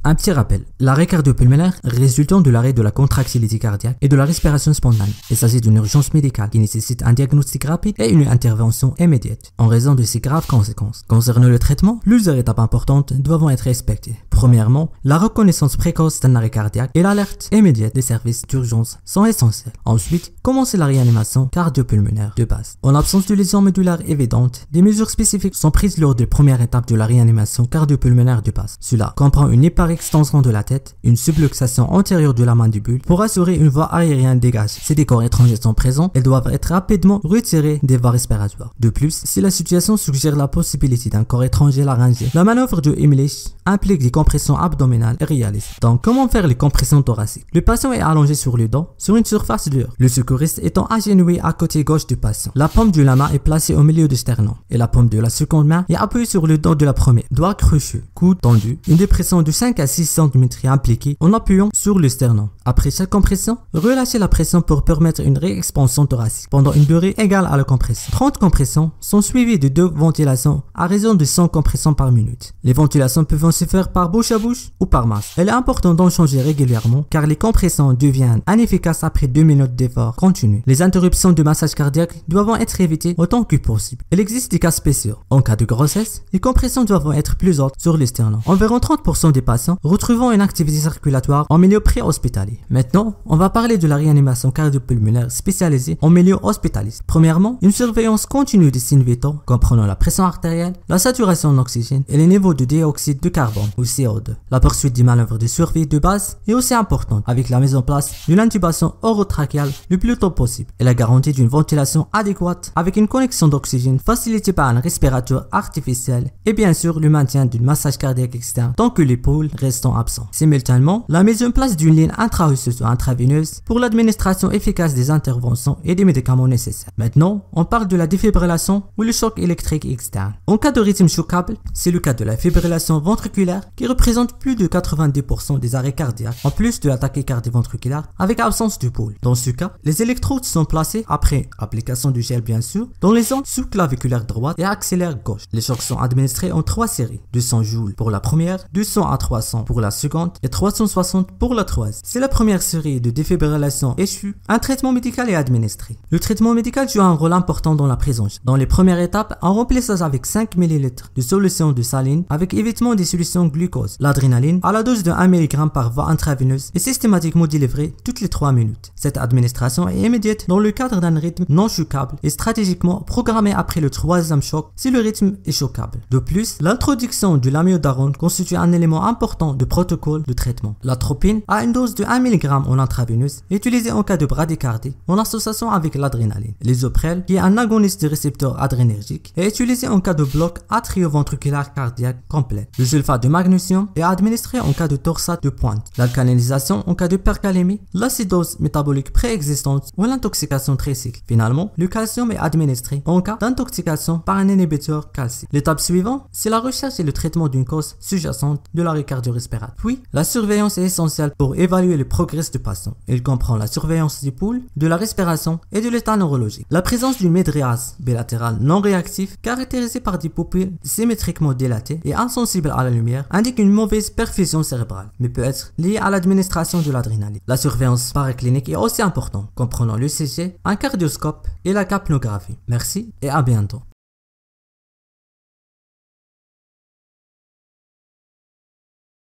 Un petit rappel, l'arrêt cardio-pulmonaire résultant de l'arrêt de la contractilité cardiaque et de la respiration spontanée. Il s'agit d'une urgence médicale qui nécessite un diagnostic rapide et une intervention immédiate en raison de ses graves conséquences. Concernant le traitement, plusieurs étapes importantes doivent être respectées. Premièrement, la reconnaissance précoce d'un arrêt cardiaque et l'alerte immédiate des services d'urgence sont essentiels. Ensuite, commencer la réanimation cardio-pulmonaire de base. En l'absence de lésion médulaire évidente, des mesures spécifiques sont prises lors de la première étape de la réanimation cardio-pulmonaire de base. Cela comprend une hyperextension de la tête, une subluxation antérieure de la mandibule pour assurer une voie aérienne dégagée. Si des corps étrangers sont présents, ils doivent être rapidement retirés des voies respiratoires. De plus, si la situation suggère la possibilité d'un corps étranger laryngé, la manœuvre de Heimlich implique des compressions abdominales et réalisées. Donc, comment faire les compressions thoraciques? Le patient est allongé sur le dos, sur une surface dure. Le secouriste étant agenouillé à côté gauche du patient. La paume de la main est placée au milieu du sternum et la paume de la seconde main est appuyée sur le dos de la première. Doigt crochu, coude tendu, une dépression de 5 à 6 cm est appliquée en appuyant sur le sternum. Après chaque compression, relâchez la pression pour permettre une réexpansion thoracique pendant une durée égale à la compression. 30 compressions sont suivies de 2 ventilations à raison de 100 compressions par minute. Les ventilations peuvent se faire par bouche à bouche ou par masque. Il est important d'en changer régulièrement car les compressions deviennent inefficaces après 2 minutes d'effort continu. Les interruptions de massage cardiaque doivent être évitées autant que possible. Il existe des cas spéciaux. En cas de grossesse, les compressions doivent être plus hautes sur le sternum. Environ 30% des patients retrouvant une activité circulatoire en milieu pré-hospitalier. Maintenant, on va parler de la réanimation cardio-pulmonaire spécialisée en milieu hospitalier. Premièrement, une surveillance continue des signes vitaux comprenant la pression artérielle, la saturation en oxygène et les niveaux de dioxyde de carbone ou CO2. La poursuite des manœuvres de survie de base est aussi importante avec la mise en place d'une intubation orotrachéale le plus tôt possible et la garantie d'une ventilation adéquate avec une connexion d'oxygène facilitée par un respirateur artificiel et bien sûr le maintien d'un massage cardiaque externe tant que les pôles restant absents. Simultanément, la mise en place d'une ligne intra-osseuse ou intraveineuse pour l'administration efficace des interventions et des médicaments nécessaires. Maintenant, on parle de la défibrillation ou le choc électrique externe. En cas de rythme choquable, c'est le cas de la fibrillation ventriculaire qui représente plus de 90% des arrêts cardiaques en plus de la tachycardie ventriculaire avec absence de pôle. Dans ce cas, les électrodes sont placés après application du gel bien sûr dans les zones sous-claviculaires droite et axillaire gauche. Les chocs sont administrés en 3 séries, 200 joules pour la première, 200 à 300 pour la seconde et 360 pour la troisième. Si la première série de défibrillation échoue, un traitement médical est administré. Le traitement médical joue un rôle important dans la prise en charge. Dans les premières étapes, un remplissage avec 5 ml de solution de saline avec évitement des solutions glucose. L'adrénaline à la dose de 1 mg par voie intraveineuse est systématiquement délivrée toutes les 3 minutes. Cette administration est immédiate dans le cadre d'un rythme non choquable et stratégiquement programmée après le 3e choc si le rythme est choquable. De plus, l'introduction de l'amiodarone constitue un élément important de protocole de traitement. L'atropine à une dose de 1 mg en intraveineuse est utilisée en cas de bradycardie en association avec l'adrénaline. L'isoprel, qui est un agoniste des récepteurs adrénergiques, est utilisé en cas de bloc atrioventriculaire cardiaque complet. Le sulfate de magnésium est administré en cas de torsade de pointe. L'alcalinisation en cas de percalémie, l'acidose métabolique préexistante ou l'intoxication tricycle. Finalement, le calcium est administré en cas d'intoxication par un inhibiteur calcique. L'étape suivante, c'est la recherche et le traitement d'une cause sous-jacente de l'arrêt cardio-respiratoire. Puis, la surveillance est essentielle pour évaluer le progrès du patient. Il comprend la surveillance des poules, de la respiration et de l'état neurologique. La présence d'une médriase bilatérale non réactive, caractérisée par des pupilles symétriquement dilatées et insensibles à la lumière, indique une mauvaise perfusion cérébrale, mais peut être liée à l'administration de l'adrénaline. La surveillance paraclinique est aussi importante, comprenant l'ECG, un cardioscope et la capnographie. Merci et à bientôt.